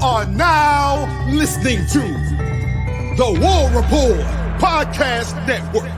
are now listening to the War Report Podcast Network.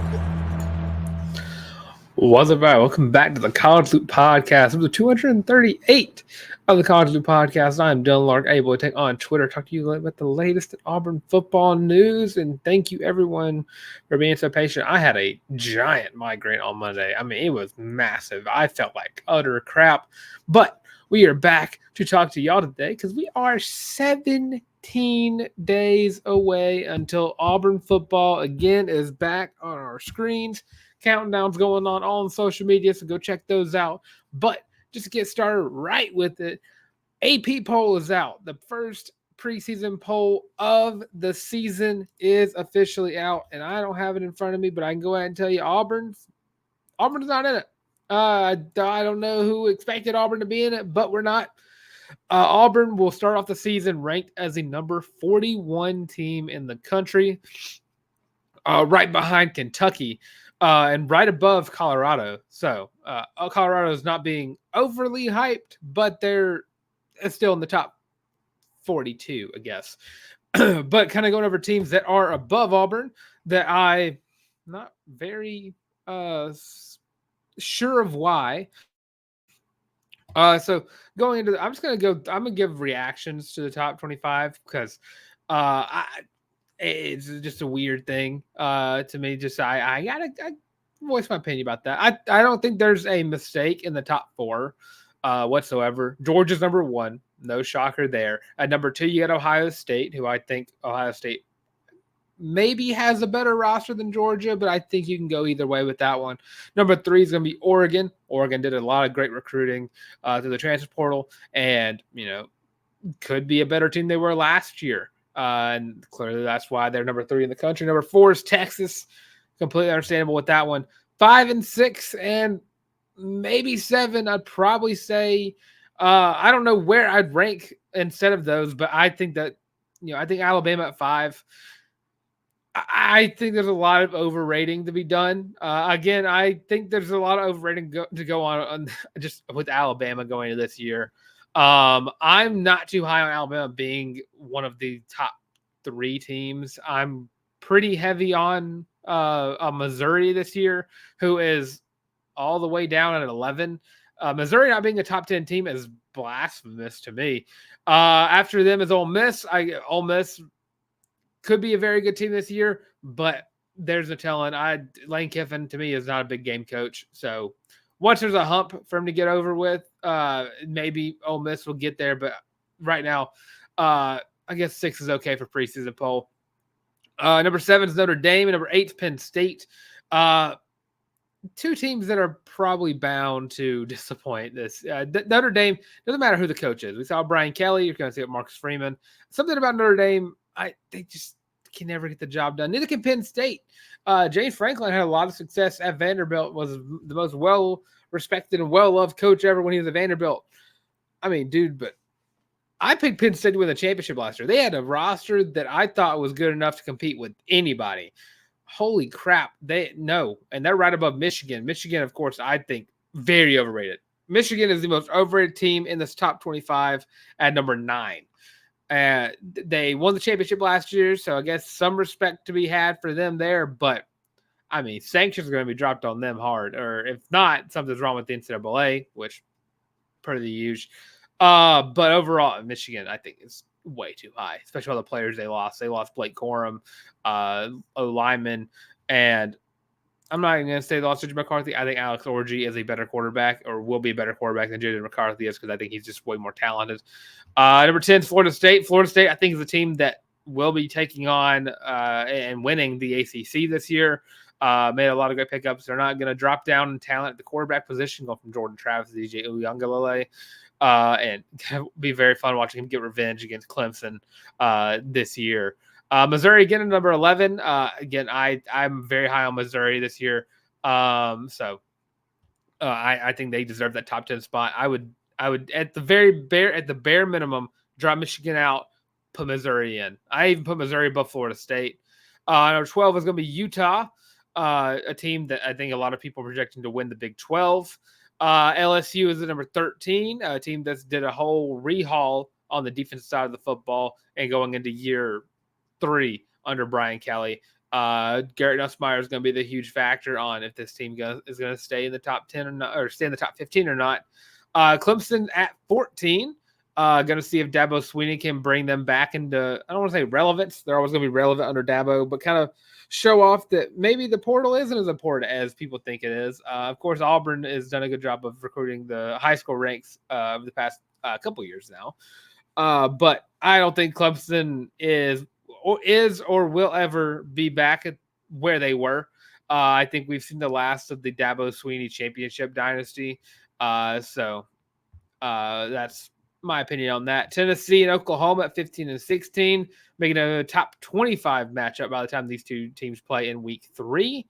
What's up, everybody? Welcome back to the College Loop Podcast, episode 238 of the College Loop Podcast. I'm Dylan Larck, able to take on Twitter, talk to you about the latest Auburn football news, and thank you, everyone, for being so patient. I had a giant migraine on Monday. I mean, it was massive. I felt like utter crap, but we are back to talk to y'all today because we are 17 days away until Auburn football again is back on our screens. Countdowns going on all on social media, so go check those out. But just to get started right with it, AP Poll is out. The first preseason poll of the season is officially out, and I don't have it in front of me, but I can go ahead and tell you Auburn's not in it. I don't know who expected Auburn to be in it, but we're not. Auburn will start off the season ranked as the number 41 team in the country, right behind Kentucky. And right above Colorado. So Colorado is not being overly hyped, but they're still in the top 42, I guess. But kind of going over teams that are above Auburn that I'm not very sure of why. So going into, I'm going to give reactions to the top 25 because it's just a weird thing to me. Just I gotta voice my opinion about that. I don't think there's a mistake in the top four whatsoever. Georgia's number one, no shocker there. At number two, you got Ohio State, who I think Ohio State maybe has a better roster than Georgia, but I think you can go either way with that one. Number three is going to be Oregon. Oregon did a lot of great recruiting through the transfer portal, and could be a better team they were last year. And clearly that's why they're number 3 in the country. Number 4 is Texas. Completely understandable with that one. 5 and 6 and maybe 7, I'd probably say. I don't know where I'd rank instead of those, but I think that, I think Alabama at 5. I think there's a lot of overrating to be done. Again, I think there's a lot of overrating to go on just with Alabama going into this year. I'm not too high on Alabama being one of the top 3 teams. I'm pretty heavy on Missouri this year, who is all the way down at 11. Missouri not being a top 10 team is blasphemous to me. After them is Ole Miss. Ole Miss could be a very good team this year, but there's no telling. Lane Kiffin, to me, is not a big game coach, so once there's a hump for him to get over with, maybe Ole Miss will get there. But right now, I guess 6 is okay for preseason poll. Number 7 is Notre Dame, and number 8 is Penn State. 2 teams that are probably bound to disappoint this. Notre Dame, doesn't matter who the coach is. We saw Brian Kelly. You're going to see Marcus Freeman. Something about Notre Dame, they just can never get the job done. Neither can Penn State. James Franklin had a lot of success at Vanderbilt, was the most well-respected and well-loved coach ever when he was at Vanderbilt. I mean, dude, but I picked Penn State to win the championship last year. They had a roster that I thought was good enough to compete with anybody. Holy crap. And they're right above Michigan. Michigan, of course, I think very overrated. Michigan is the most overrated team in this top 25 at number 9. They won the championship last year, so I guess some respect to be had for them there. But, I mean, sanctions are going to be dropped on them hard. Or if not, something's wrong with the NCAA, which pretty huge. But overall, Michigan, I think, is way too high, especially all the players they lost. They lost Blake Corum, O-Lineman, and I'm not even going to say they lost JJ McCarthy. I think Alex Orji is a better quarterback, or will be a better quarterback than JJ McCarthy is, because I think he's just way more talented. Number 10 is Florida State. Florida State, I think, is a team that will be taking on and winning the ACC this year. Made a lot of great pickups. They're not going to drop down in talent at the quarterback position, go from Jordan Travis to DJ Uiagalelei. And it'll be very fun watching him get revenge against Clemson this year. Missouri again at number 11. Again, I'm very high on Missouri this year. So I think they deserve that top 10 spot. I would at the bare minimum drop Michigan out, put Missouri in. I even put Missouri above Florida State. Number 12 is going to be Utah, a team that I think a lot of people are projecting to win the Big 12. LSU is at number 13, a team that's did a whole rehaul on the defensive side of the football and going into year 3 under Brian Kelly. Garrett Nussmeier is going to be the huge factor on if this team is going to stay in the top 10 or not, or stay in the top 15 or not. Clemson at 14. Going to see if Dabo Swinney can bring them back into, I don't want to say relevance. They're always going to be relevant under Dabo, but kind of show off that maybe the portal isn't as important as people think it is. Of course, Auburn has done a good job of recruiting the high school ranks of the past couple years now. But I don't think Clemson is or will ever be back at where they were. I think we've seen the last of the Dabo Swinney championship dynasty. So that's my opinion on that. Tennessee and Oklahoma at 15 and 16, making a top 25 matchup by the time these two teams play in week 3.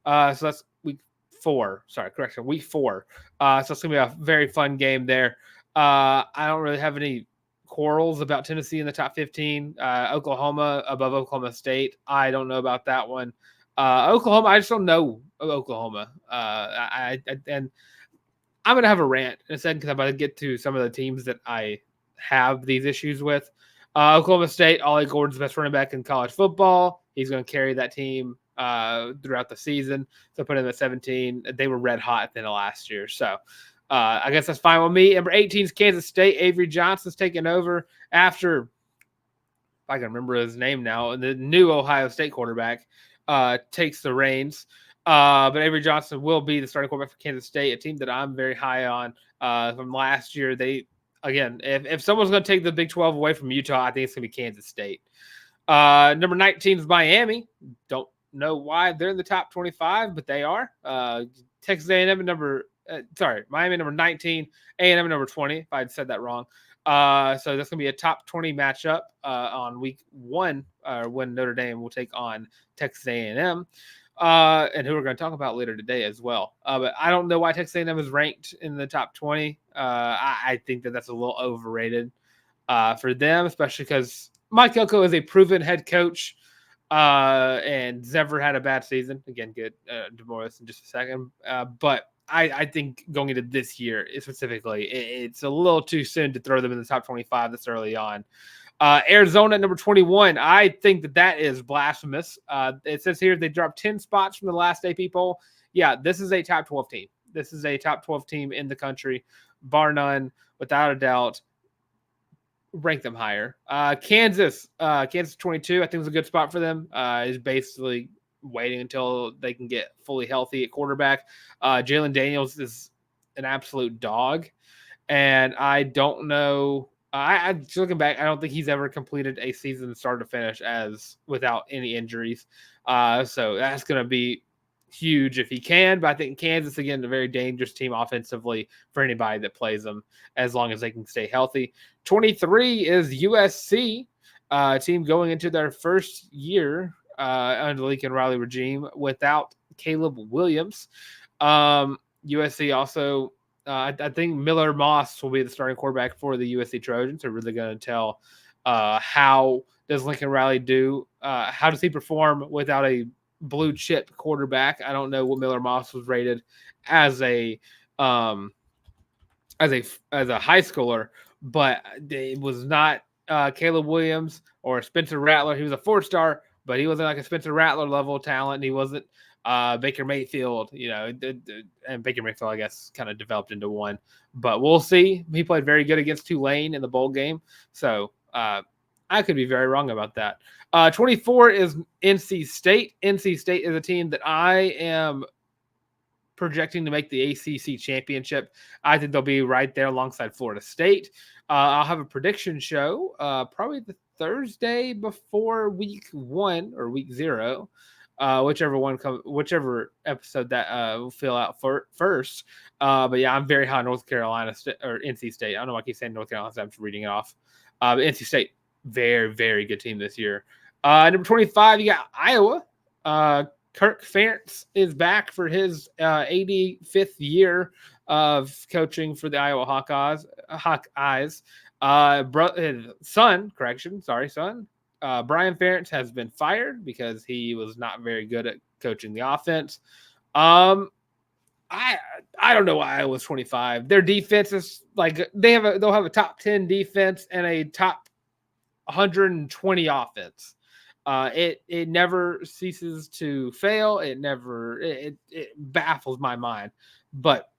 So that's week 4. Sorry, correction, week 4. So it's going to be a very fun game there. I don't really have any quarrels about Tennessee in the top 15. Oklahoma above Oklahoma State. I don't know about that one. Oklahoma, I just don't know Oklahoma. And I'm going to have a rant in a second because I'm about to get to some of the teams that I have these issues with. Oklahoma State, Ollie Gordon's the best running back in college football. He's going to carry that team throughout the season. So put him at 17. They were red hot at the end of last year. So I guess that's fine with me. Number 18 is Kansas State. Avery Johnson's taking over after, if I can remember his name now, and the new Ohio State quarterback takes the reins. But Avery Johnson will be the starting quarterback for Kansas State, a team that I'm very high on from last year. They, again, if someone's going to take the Big 12 away from Utah, I think it's going to be Kansas State. Number 19 is Miami. Don't know why they're in the top 25, but they are. Texas A&M Miami number 19, A&M number 20, if I'd said that wrong. So that's going to be a top 20 matchup on week 1 when Notre Dame will take on Texas A&M. And who we're going to talk about later today as well. But I don't know why Texas A&M is ranked in the top 20. I think that's a little overrated for them, especially because Mike Elko is a proven head coach and never had a bad season. Again, get DeMorris in just a second. But I think going into this year specifically, it's a little too soon to throw them in the top 25 this early on. Arizona at number 21. I think that is blasphemous. It says here they dropped 10 spots from the last AP poll. Yeah, this is a top 12 team. This is a top 12 team in the country, bar none, without a doubt. Rank them higher. Kansas 22. I think is a good spot for them. Is basically waiting until they can get fully healthy at quarterback. Jalen Daniels is an absolute dog, and I don't know. I just looking back, I don't think he's ever completed a season start to finish without any injuries. So that's going to be huge if he can. But I think Kansas, again, a very dangerous team offensively for anybody that plays them as long as they can stay healthy. 23 is USC, team going into their first year under the Lincoln Riley regime without Caleb Williams. USC also, I think Miller Moss will be the starting quarterback for the USC Trojans. They're really going to tell how does Lincoln Riley do? How does he perform without a blue chip quarterback? I don't know what Miller Moss was rated as a high schooler, but it was not Caleb Williams or Spencer Rattler. He was a 4-star, but he wasn't like a Spencer Rattler level talent. He wasn't Baker Mayfield, and Baker Mayfield, I guess, kind of developed into one. But we'll see. He played very good against Tulane in the bowl game. So I could be very wrong about that. 24 is NC State. NC State is a team that I am projecting to make the ACC championship. I think they'll be right there alongside Florida State. I'll have a prediction show probably the Thursday before week 1 or week 0. Whichever episode that will fill out first. But yeah, I'm very high on North Carolina or NC State. I don't know why I keep saying North Carolina. I'm just reading it off. NC State, very, very good team this year. Number 25, you got Iowa. Kirk Ferentz is back for his 85th year of coaching for the Iowa Hawkeyes. Son. Brian Ferentz has been fired because he was not very good at coaching the offense. I don't know why Iowa's 25. Their defense is like they'll have a top 10 defense and a top 120 offense. It never ceases to fail. It baffles my mind. But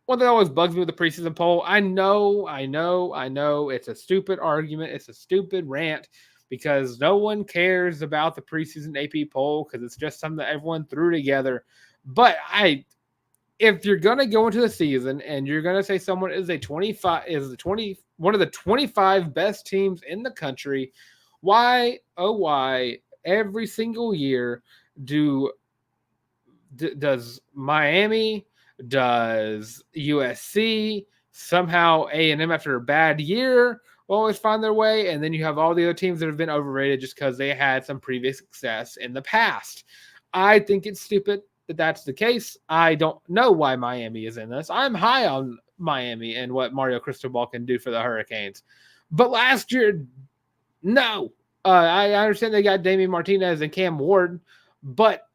one thing that always bugs me with the preseason poll, I know it's a stupid argument, it's a stupid rant because no one cares about the preseason AP poll because it's just something that everyone threw together. But if you're gonna go into the season and you're gonna say someone is one of the 25 best teams in the country, why every single year does Miami, does USC, somehow A&M after a bad year will always find their way, and then you have all the other teams that have been overrated just because they had some previous success in the past. I think it's stupid that that's the case. I don't know why Miami is in this. I'm high on Miami and what Mario Cristobal can do for the Hurricanes. But last year, no. I understand they got Damian Martinez and Cam Ward, but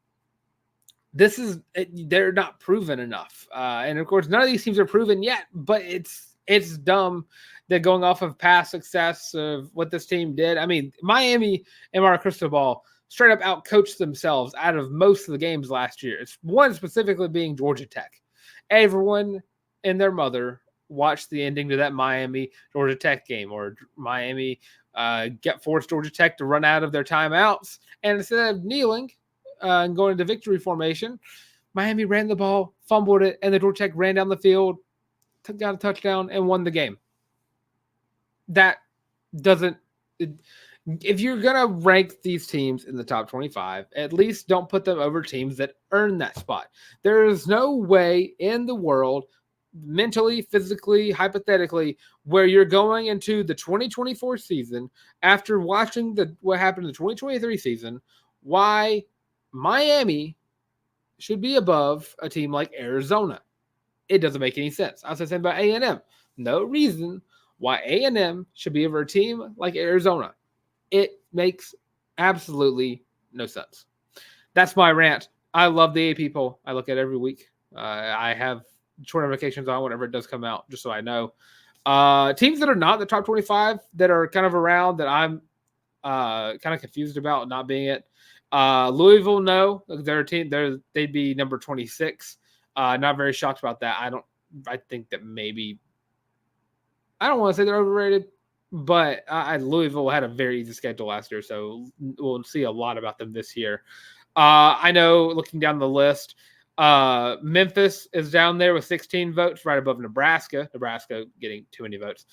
they're not proven enough. And of course, none of these teams are proven yet, but it's dumb that going off of past success of what this team did. I mean, Miami and Mario Cristobal straight up outcoached themselves out of most of the games last year. It's one specifically being Georgia Tech. Everyone and their mother watched the ending to that Miami Georgia Tech game, or Miami forced Georgia Tech to run out of their timeouts, and instead of kneeling and going into victory formation, Miami ran the ball, fumbled it, and the Georgia Tech ran down the field, got a touchdown, and won the game. That doesn't. If you're going to rank these teams in the top 25, at least don't put them over teams that earn that spot. There is no way in the world, mentally, physically, hypothetically, where you're going into the 2024 season after watching what happened in the 2023 season, why Miami should be above a team like Arizona. It doesn't make any sense. I was saying about A&M. No reason why A&M should be over a team like Arizona. It makes absolutely no sense. That's my rant. I love the AP poll. I look at it every week. I have short notifications on whenever it does come out, just so I know. Teams that are not in the top 25 that are kind of around that I'm kind of confused about not being it. Louisville, no. They're a team. They'd be number 26. Not very shocked about that. I think that maybe I don't want to say they're overrated, but Louisville had a very easy schedule last year, so we'll see a lot about them this year. I know looking down the list, Memphis is down there with 16 votes, right above Nebraska. Nebraska getting too many votes.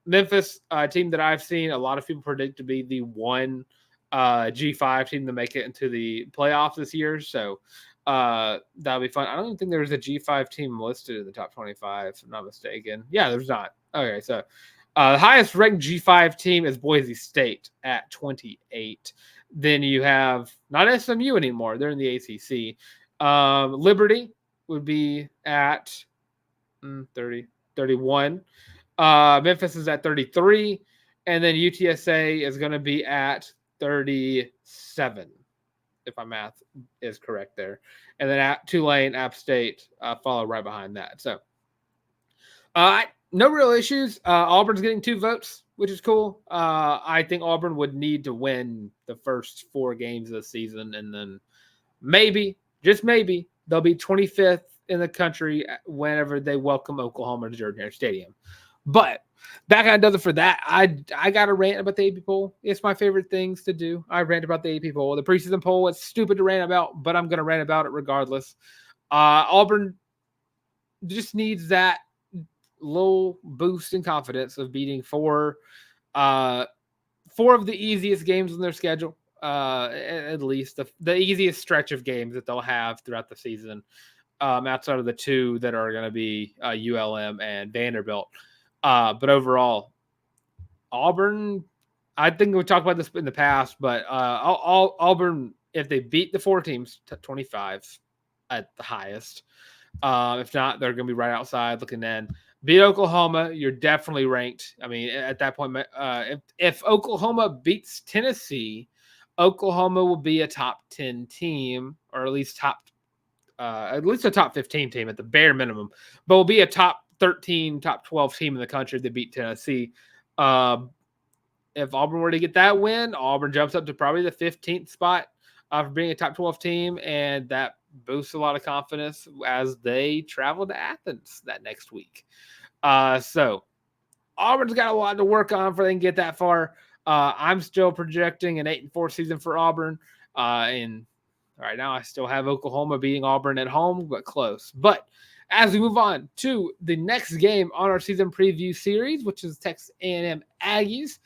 Memphis, a team that I've seen a lot of people predict to be the one G5 team to make it into the playoffs this year. So that'll be fun. I don't even think there's a G5 team listed in the top 25, if I'm not mistaken. Yeah, there's not. Okay, so the highest ranked G5 team is Boise State at 28. Then you have not SMU anymore. They're in the ACC. Liberty would be at 31. Memphis is at 33. And then UTSA is going to be at 37, if my math is correct there. And then Tulane, App State follow right behind that. So no real issues. Auburn's getting 2 votes, which is cool. I think Auburn would need to win the first 4 games of the season, and then maybe, just maybe, they'll be 25th in the country whenever they welcome Oklahoma to Jordan-Hare Stadium. But that kind of does it for that. I got to rant about the AP poll. It's my favorite things to do. I rant about the AP poll. The preseason poll, it's stupid to rant about, but I'm going to rant about it regardless. Auburn just needs that little boost in confidence of beating 4 of the easiest games on their schedule. At least the easiest stretch of games that they'll have throughout the season, outside of the 2 that are going to be ULM and Vanderbilt. But overall, Auburn, I think we talked about this in the past, but Auburn, if they beat the 4 teams to 25 at the highest, if not, they're going to be right outside looking in. Beat Oklahoma, you're definitely ranked. I mean, at that point, if Oklahoma beats Tennessee, Oklahoma will be a top 10 team, or at least top at least a top 15 team at the bare minimum, but will be a top 13, top 12 team in the country that beat Tennessee. If Auburn were to get that win, Auburn jumps up to probably the 15th spot for being a top 12 team, and that boosts a lot of confidence as they travel to Athens that next week. So Auburn's got a lot to work on before they can get that far. I'm still projecting an 8-4 season for Auburn. And right now I still have Oklahoma beating Auburn at home, but close. But as we move on to the next game on our season preview series, which is Texas A&M Aggies.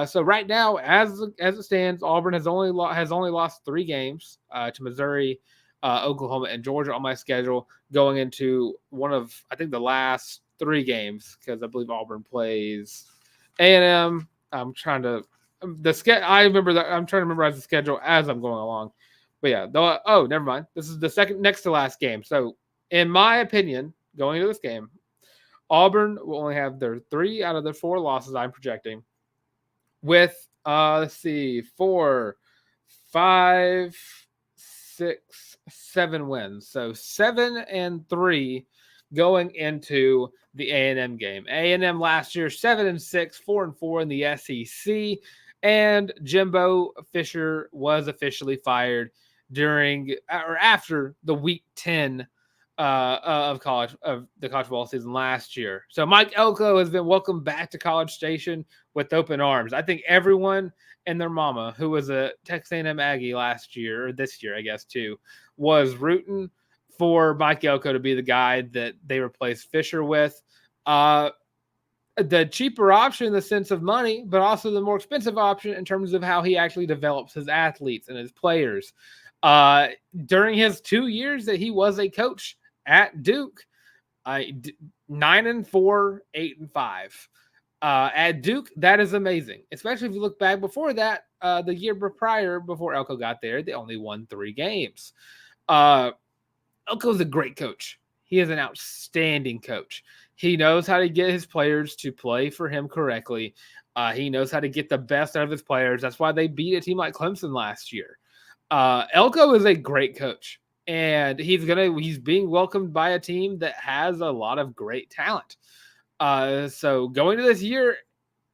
So right now, as it stands, Auburn has only lost 3 games to Missouri, Oklahoma, and Georgia on my schedule, going into one of, I think, the last 3 games, because I believe Auburn plays A&M. I'm trying to memorize the schedule as I'm going along. But yeah, never mind. This is the second next to last game. So in my opinion, going into this game, Auburn will only have their 3 out of their 4 losses I'm projecting, with 4, 5, 6, 7 wins. So 7-3 going into the A&M game. A&M last year 7-6, 4-4 in the SEC, and Jimbo Fisher was officially fired after the week 10 of the college ball season last year. So Mike Elko has been welcomed back to College Station with open arms. I think everyone and their mama, who was a Texas A&M Aggie last year, or this year, I guess, too, was rooting for Mike Elko to be the guy that they replaced Fisher with. The cheaper option in the sense of money, but also the more expensive option in terms of how he actually develops his athletes and his players. During his 2 years that he was a coach at Duke, 9-4, 8-5. At Duke, that is amazing, especially if you look back before that, the year prior, before Elko got there, they only won 3 games. Elko's a great coach. He is an outstanding coach. He knows how to get his players to play for him correctly. He knows how to get the best out of his players. That's why they beat a team like Clemson last year. Elko is a great coach, and he's being welcomed by a team that has a lot of great talent. So going to this year,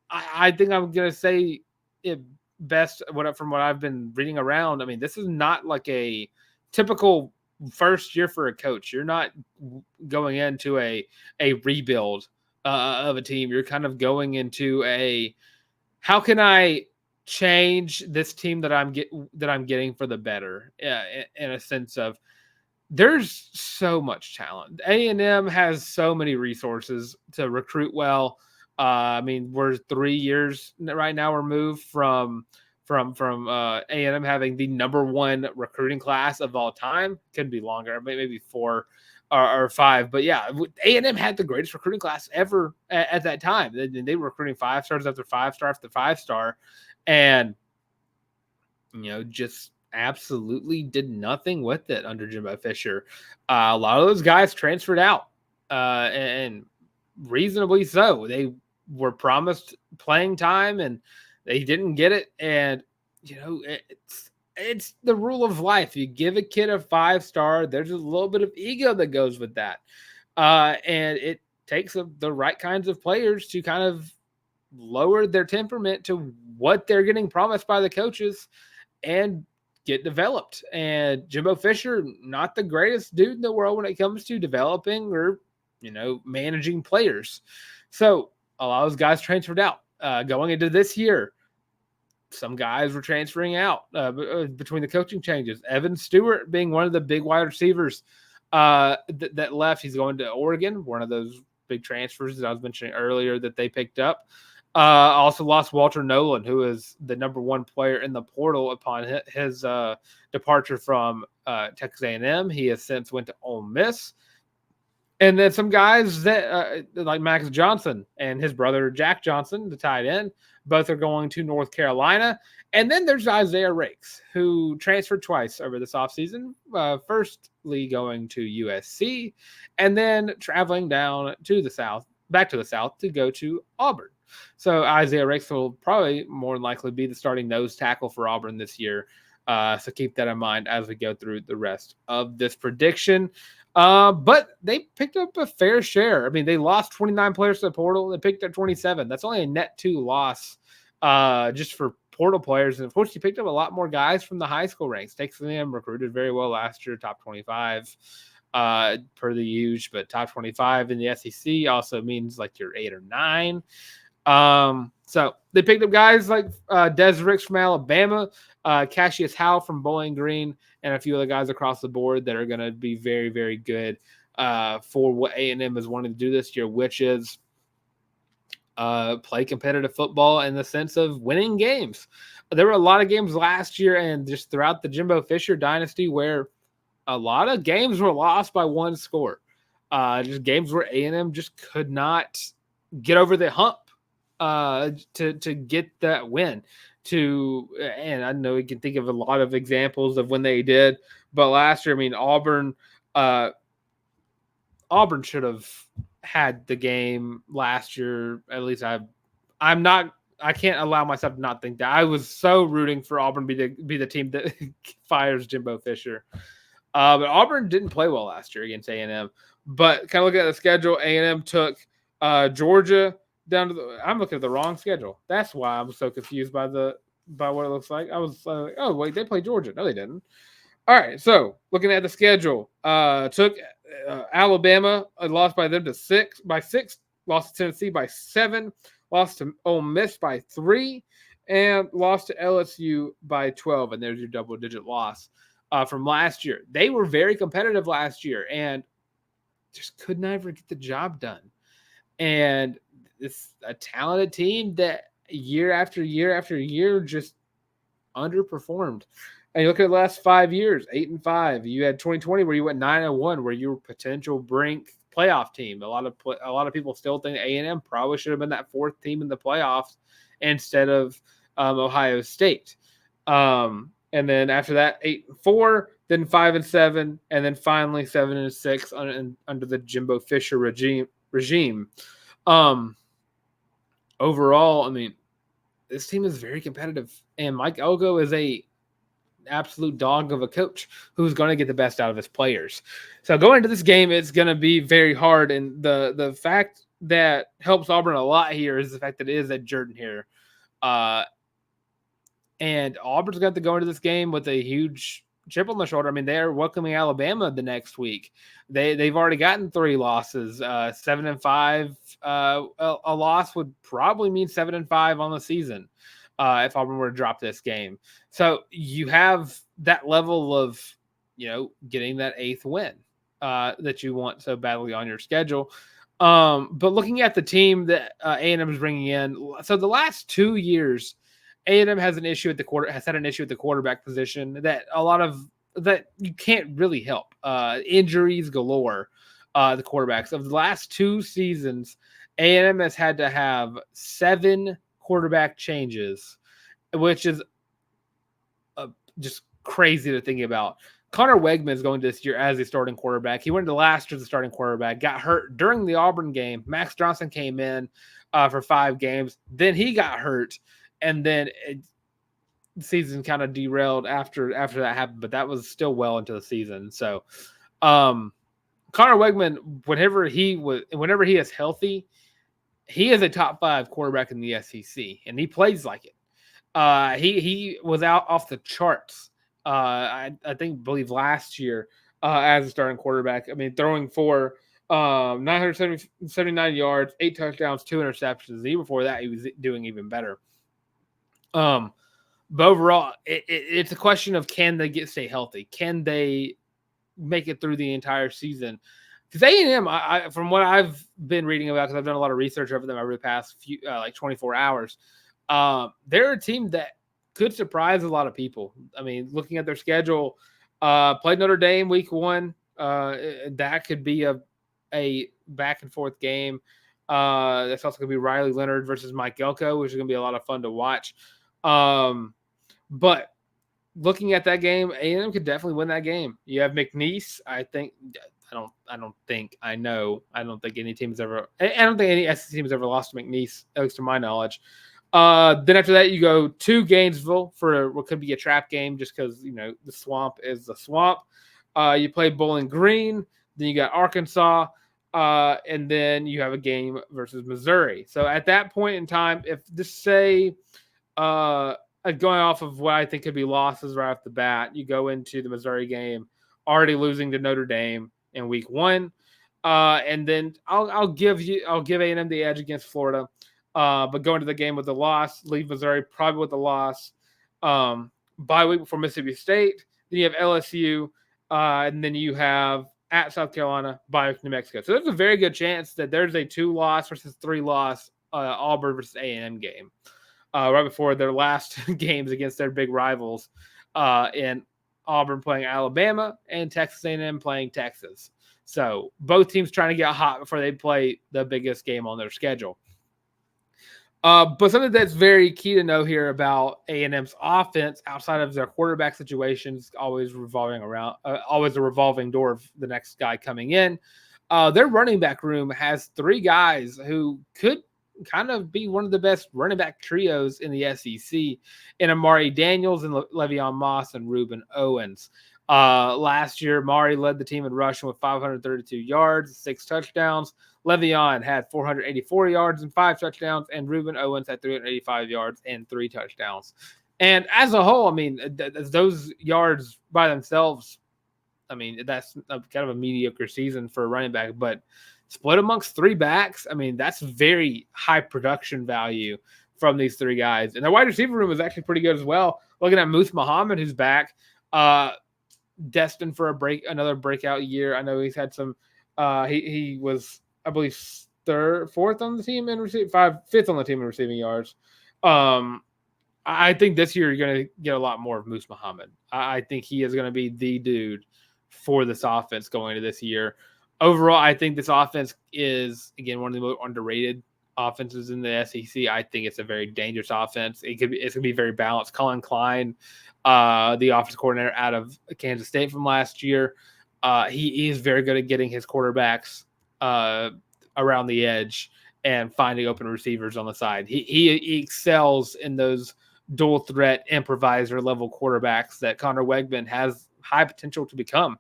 I think I'm going to say it best from what I've been reading around. I mean, this is not like a typical first year for a coach. You're not going into a rebuild of a team. You're kind of going into how can I change this team that I'm getting for the better, in a sense of there's so much talent. A&M has so many resources to recruit well. I mean, we're 3 years right now removed from A&M having the number 1 recruiting class of all time. Could be longer, maybe 4 or 5. But yeah, A&M had the greatest recruiting class ever at that time. They were recruiting 5-stars after 5-star after 5-star, and just absolutely did nothing with it under Jimbo Fisher. A lot of those guys transferred out, and reasonably so. They were promised playing time and they didn't get it. And it's the rule of life. You give a kid a 5-star, there's a little bit of ego that goes with that, and it takes the right kinds of players to kind of lower their temperament to what they're getting promised by the coaches and get developed. And Jimbo Fisher, not the greatest dude in the world when it comes to developing or managing players. So a lot of those guys transferred out. Going into this year, some guys were transferring out between the coaching changes. Evan Stewart being one of the big wide receivers that left. He's going to Oregon, one of those big transfers that I was mentioning earlier that they picked up. Also lost Walter Nolan, who is the number 1 player in the portal upon his departure from Texas A&M. He has since went to Ole Miss. And then some guys that like Max Johnson and his brother Jack Johnson, the tight end, both are going to North Carolina. And then there's Isaiah Rakes, who transferred twice over this offseason, firstly going to USC, and then traveling back to the South to go to Auburn. So Isaiah Rakes will probably more than likely be the starting nose tackle for Auburn this year. So keep that in mind as we go through the rest of this prediction. But they picked up a fair share. I mean, they lost 29 players to the portal. They picked up 27. That's only a net 2 loss just for portal players. And of course, you picked up a lot more guys from the high school ranks. Texas A&M recruited very well last year, top 25 per the huge, but top 25 in the SEC also means like you're 8 or 9. So they picked up guys like Des Ricks from Alabama, Cassius Howe from Bowling Green, and a few other guys across the board that are going to be very, very good for what A&M is wanting to do this year, which is play competitive football in the sense of winning games. There were a lot of games last year and just throughout the Jimbo Fisher dynasty where a lot of games were lost by one score. Just games where A&M just could not get over the hump to get that win. And I know we can think of a lot of examples of when they did, but last year, I mean, Auburn should have had the game last year. At least I can't allow myself to not think that. I was so rooting for Auburn be the team that fires Jimbo Fisher. But Auburn didn't play well last year against A&M. But kind of looking at the schedule, A&M took Georgia down to I'm looking at the wrong schedule. That's why I'm so confused by what it looks like. I was like, oh wait, they played Georgia. No, they didn't. All right, so looking at the schedule, took Alabama, lost by them by 6, lost to Tennessee by 7, lost to Ole Miss by 3, and lost to LSU by 12. And there's your double-digit loss from last year. They were very competitive last year and just could never get the job done. And it's a talented team that year after year after year just underperformed. And you look at the last 5 years, 8-5. You had 2020 where you went 9-1, where you were potential brink playoff team. A lot of people still think A&M probably should have been that 4th team in the playoffs instead of Ohio State. And then after that, 8-4, then 5-7, and then finally 7-6 under the Jimbo Fisher regime. Overall, I mean, this team is very competitive, and Mike Elko is a absolute dog of a coach who's going to get the best out of his players. So going into this game, it's going to be very hard. And the fact that helps Auburn a lot here is the fact that it is at Jordan-Hare. And Auburn's got to go into this game with a huge chip on the shoulder. I mean, they're welcoming Alabama the next week. They've already gotten 3 losses, 7-5. A loss would probably mean 7-5 on the season. If Auburn were to drop this game. So you have that level of, getting that 8th win that you want so badly on your schedule. But looking at the team that A&M is bringing in, so the last 2 years, A&M has had an issue at the quarterback position that you can't really help. Injuries galore. The quarterbacks of the last 2 seasons, A&M has had to have 7 quarterback changes, which is just crazy to think about. Connor Wegman is going this year as a starting quarterback. He went to last year as a starting quarterback, got hurt during the Auburn game. Max Johnson came in for 5 games. Then he got hurt, and then the season kind of derailed after that happened, but that was still well into the season. So Connor Wegman, whenever he is healthy, he is a top 5 quarterback in the SEC, and he plays like it. He was out off the charts. I believe last year as a starting quarterback. I mean, throwing for 979 yards, 8 touchdowns, 2 interceptions. The year before that, he was doing even better. But overall, it's a question of can they stay healthy? Can they make it through the entire season? Because A&M, from what I've been reading about, because I've done a lot of research over them over the past 24 hours, they're a team that could surprise a lot of people. I mean, looking at their schedule, played Notre Dame week 1. That could be a back and forth game. That's also going to be Riley Leonard versus Mike Elko, which is going to be a lot of fun to watch. But looking at that game, A&M could definitely win that game. You have McNeese. I don't think any team has ever lost to McNeese, at least to my knowledge. Then after that, you go to Gainesville for what could be a trap game just because, the swamp is the swamp. You play Bowling Green. Then you got Arkansas. And then you have a game versus Missouri. So at that point in time, if just say going off of what I think could be losses right off the bat, you go into the Missouri game already losing to Notre Dame in week 1. And then I'll give A&M the edge against Florida. But go into the game with the loss, leave Missouri probably with the loss. Bye week before Mississippi State. Then you have LSU, and then you have at South Carolina, bye week New Mexico. So there's a very good chance that there's a 2-loss versus 3-loss Auburn versus A&M game right before their last games against their big rivals, in Auburn playing Alabama and Texas A&M playing Texas. So both teams trying to get hot before they play the biggest game on their schedule. But something that's very key to know here about A&M's offense, outside of their quarterback situations, always a revolving door of the next guy coming in. Their running back room has 3 guys who could kind of be one of the best running back trios in the SEC, in Amari Daniels and Le'Veon Moss and Reuben Owens. Last year, Amari led the team in rushing with 532 yards, 6 touchdowns. Le'Veon had 484 yards and 5 touchdowns, and Reuben Owens had 385 yards and 3 touchdowns. And as a whole, I mean, those yards by themselves, I mean, that's kind of a mediocre season for a running back, but split amongst 3 backs, I mean, that's very high production value from these 3 guys. And their wide receiver room is actually pretty good as well. Looking at Muth Muhammad, who's back, destined for another breakout year. I know he's had some, he was, I believe, 4th on the team in receiving, 5th on the team in receiving yards. I think this year you're going to get a lot more of Moose Muhammad. I think he is going to be the dude for this offense going into this year. Overall, I think this offense is, again, one of the most underrated offenses in the SEC. I think it's a very dangerous offense. It's going to be very balanced. Colin Klein, the offensive coordinator out of Kansas State from last year, he is very good at getting his quarterbacks around the edge and finding open receivers on the side. He excels in those dual threat improviser level quarterbacks that Connor Wegman has high potential to become.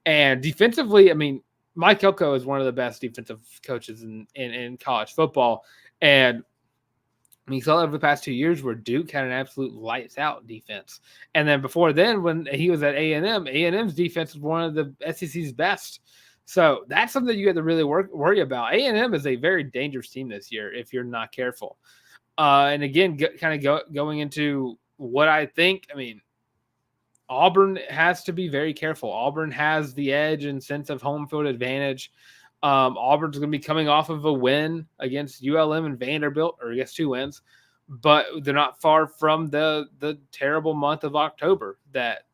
And defensively, I mean, Mike Elko is one of the best defensive coaches in college football. And I mean, you saw that over the past 2 years where Duke had an absolute lights out defense. And then before then, when he was at A&M's defense was one of the SEC's best. So that's something you have to really worry about. A&M is a very dangerous team this year if you're not careful. And again, going into what I think, I mean, Auburn has to be very careful. Auburn has the edge and sense of home field advantage. Auburn's going to be coming off of a win against ULM and Vanderbilt, or I guess 2 wins, but they're not far from the terrible month of October that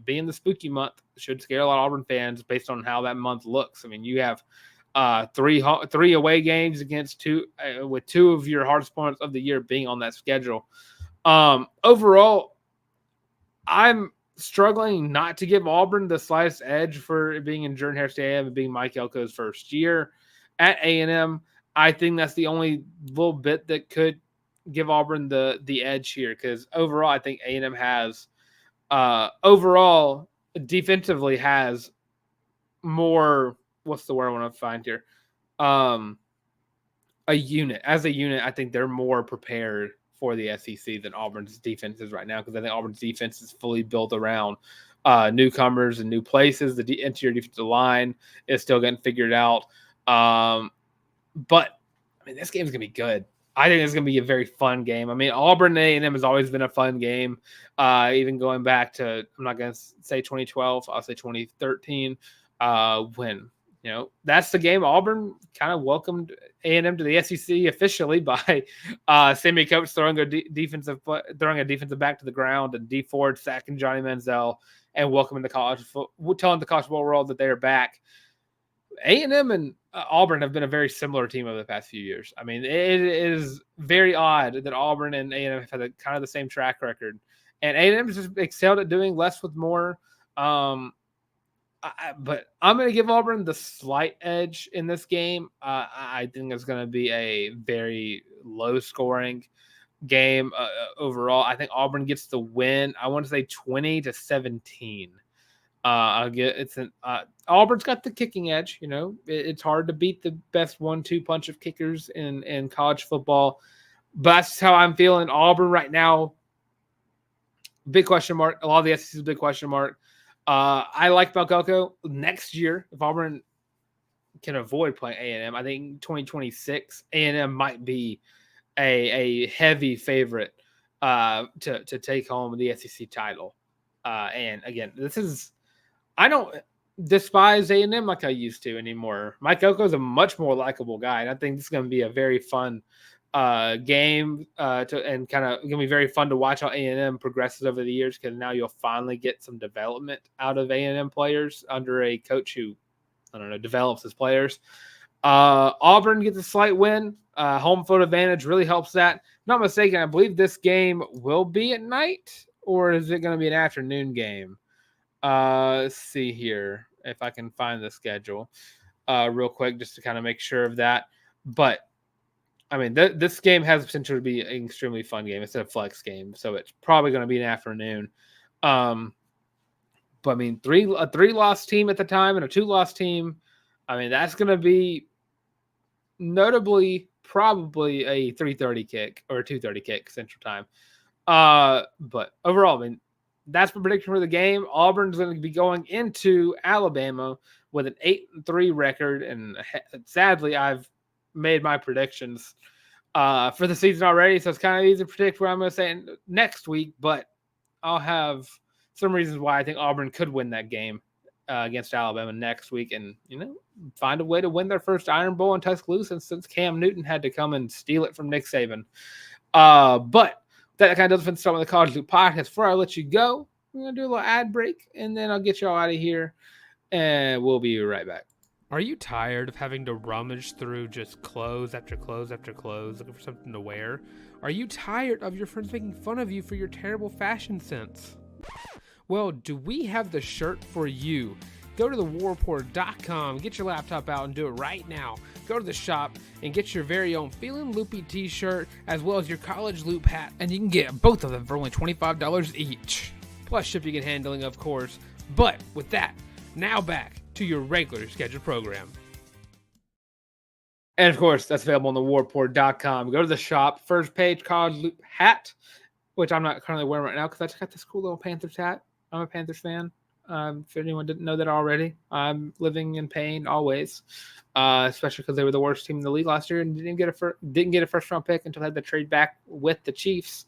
being the spooky month should scare a lot of Auburn fans based on how that month looks. I mean, you have 3 away games against 2 with 2 of your hardest opponents of the year being on that schedule. Overall, I'm struggling not to give Auburn the slightest edge for being in Jordan-Hare Stadium and being Mike Elko's first year at A&M. I think that's the only little bit that could give Auburn the edge here, because overall, I think A&M has overall defensively has more. What's the word I want to find here? A unit. As a unit, I think they're more prepared for the SEC than Auburn's defense is right now, because I think Auburn's defense is fully built around newcomers and new places. The interior defensive line is still getting figured out. But, I mean, this game's going to be good. I think it's going to be a very fun game. I mean, Auburn A&M has always been a fun game, even going back to, I'm not going to say 2012, I'll say 2013, when, that's the game Auburn kind of welcomed A&M to the SEC officially by Sammy Coates throwing a defensive back to the ground, and D Ford sacking Johnny Manziel and welcoming telling the college football world that they are back. A&M and Auburn have been a very similar team over the past few years. I mean, it is very odd that Auburn and A&M have had kind of the same track record, and A&M has just excelled at doing less with more. But I'm going to give Auburn the slight edge in this game. I think it's going to be a very low scoring, game overall. I think Auburn gets the win. I want to say 20-17. I'll get it's an Auburn's got the kicking edge. You know, it's hard to beat the best 1-2 punch of kickers in college football. But that's how I'm feeling. Auburn right now, big question mark. A lot of the SEC is a big question mark. I like Belcoco next year. If Auburn can avoid playing A&M, I think 2026 A&M might be a heavy favorite to take home the SEC title. And again, I don't despise A&M like I used to anymore. Mike Elko is a much more likable guy, and I think this is going to be a very fun game and kind of going to be very fun to watch how A&M progresses over the years, because now you'll finally get some development out of A&M players under a coach who, I don't know, develops his players. Auburn gets a slight win. Home field advantage really helps that. If I'm not mistaken, I believe this game will be at night, or is it going to be an afternoon game? Let's see here if I can find the schedule real quick just to kind of make sure of that. But I mean, this game has the potential to be an extremely fun game. It's a flex game, so it's probably going to be an afternoon. But I mean, a 3-loss team at the time and a 2-loss team. I mean, that's going to be notably probably a 3:30 kick or a 2:30 kick Central Time. But overall, I mean, that's my prediction for the game. Auburn's going to be going into Alabama with an 8-3 record, and sadly, I've made my predictions for the season already, so it's kind of easy to predict what I'm going to say next week. But I'll have some reasons why I think Auburn could win that game against Alabama next week, and find a way to win their first Iron Bowl in Tuscaloosa since Cam Newton had to come and steal it from Nick Saban. But that kind of does start with the College Loop podcast. Before I let you go, we're going to do a little ad break, and then I'll get you all out of here, and we'll be right back. Are you tired of having to rummage through just clothes after clothes after clothes, looking for something to wear? Are you tired of your friends making fun of you for your terrible fashion sense? Well, do we have the shirt for you? Go to thewarreport.com, get your laptop out and do it right now. Go to the shop and get your very own Feelin' Loopy t-shirt as well as your college loop hat, and you can get both of them for only $25 each. Plus shipping and handling, of course. But with that, now back to your regular scheduled program. And of course, that's available on thewarreport.com. Go to the shop, first page, college loop hat, which I'm not currently wearing right now because I just got this cool little Panthers hat. I'm a Panthers fan. If anyone didn't know that already, I'm living in pain always, especially because they were the worst team in the league last year and didn't get a first round pick until they had to trade back with the Chiefs.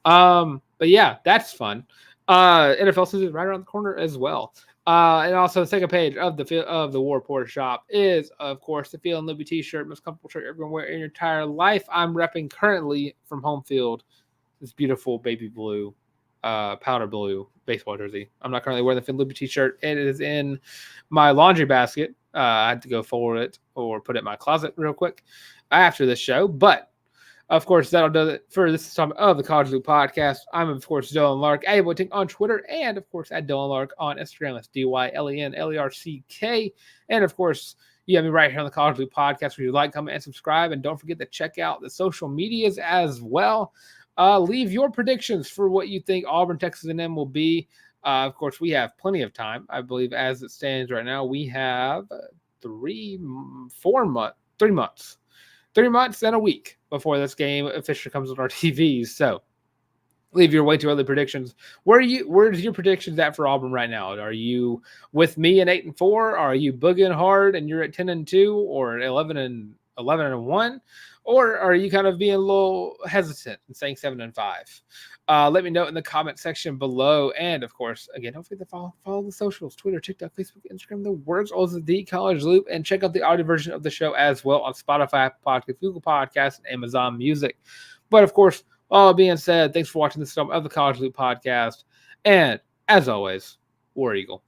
But yeah, that's fun. NFL season is right around the corner as well. And also the second page of the War Report shop is, of course, the Feelin' Loopy t-shirt, most comfortable shirt you're going to wear in your entire life. I'm repping currently from home field this beautiful baby blue, powder blue baseball jersey. I'm not currently wearing the Feelin' Loopy t-shirt. It is in my laundry basket. I had to go forward it or put it in my closet real quick after this show. But of course, that'll do it for this time of the College Loop podcast. I'm, of course, Dylan Larck, able on Twitter, and, of course, at Dylan Larck on Instagram. That's DYLENLERCK. And, of course, you have me right here on the College Loop podcast where you like, comment, and subscribe. And don't forget to check out the social medias as well. Leave your predictions for what you think Auburn, Texas A&M will be. Of course, we have plenty of time. I believe as it stands right now, we have 3 months. 3 months and a week before this game officially comes on our TVs. So leave your way too early predictions. Where's your predictions at for Auburn right now? Are you with me at 8-4? Are you booging hard and you're at 10-2 or 11-1? Or are you kind of being a little hesitant and saying 7-5? Let me know in the comment section below. And of course, again, don't forget to follow the socials: Twitter, TikTok, Facebook, Instagram, the words also the College Loop, and check out the audio version of the show as well on Spotify, Apple Podcasts, Google Podcasts, and Amazon Music. But of course, all being said, thanks for watching this episode of the College Loop podcast. And as always, War Eagle.